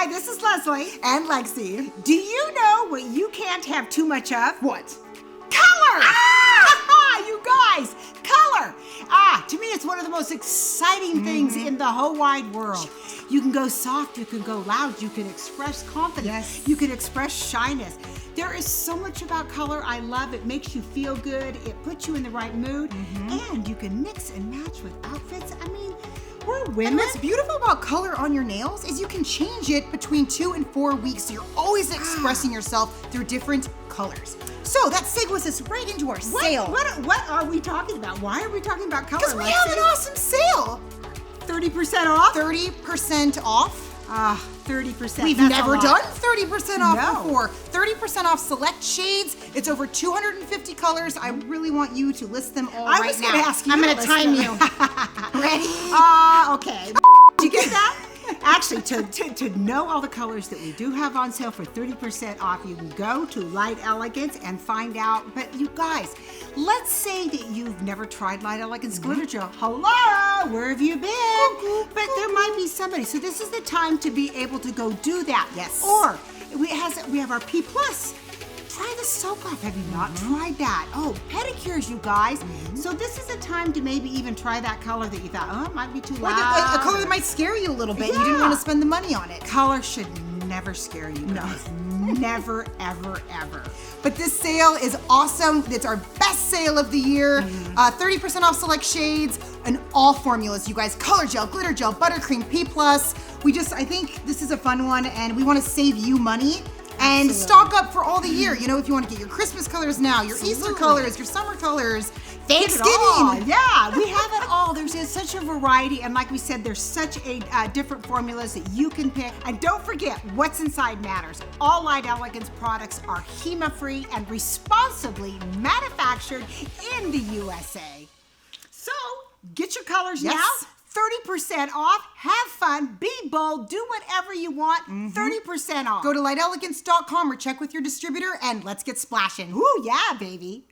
Hi, this is Leslie. And Lexi. Do you know what you can't have too much of? What? Color! You guys, color! To me, it's one of the most exciting things in the whole wide world. You can go soft, you can go loud, you can express confidence, you can express shyness. There is so much about color I love. It makes you feel good, it puts you in the right mood, and you can mix and match with outfits. I mean, we're women. And what's beautiful about color on your nails is you can change it between 2 and 4 weeks, so you're always expressing yourself through different colors. So that segues us right into our sale. What are we talking about? Why are we talking about color? Because we have an awesome sale. 30% off? 30% off. 30%. We've never done 30% off before. 30% off select shades. It's over 250 colors. I really want you to list them all right now. I was going to ask you. I'm going to time you. Ready? Okay. Did you get that? Actually, to know all the colors that we do have on sale for 30% off, you can go to Light Elegance and find out. But you guys, let's say that you've never tried Light Elegance glitter gel. Hello, where have you been? But there might be somebody. So this is the time to be able to go do that. Yes. Or we have our P+. Try the soak off. Have you not tried that? Oh, pedicures, you guys. So this is a time to maybe even try that color that you thought, it might be too loud. Like a color that might scare you a little bit. You didn't want to spend the money on it. Color should never scare you guys. Never, ever, ever. But this sale is awesome. It's our best sale of the year. 30% off select shades and all formulas, you guys. Color gel, glitter gel, ButterCream, P+. I think this is a fun one, and we want to save you money. And stock up for all the year. You know, if you want to get your Christmas colors now, your Easter colors, your summer colors, Thanksgiving. Yeah, we have it all. There's such a variety. And like we said, there's such a different formulas that you can pick. And don't forget, what's inside matters. All Light Elegance products are HEMA-Free and responsibly manufactured in the USA. So, get your colors now. 30% off. Have fun. Be bold. Do whatever you want. 30% off. Go to lightelegance.com or check with your distributor and let's get splashing. Ooh, yeah, baby.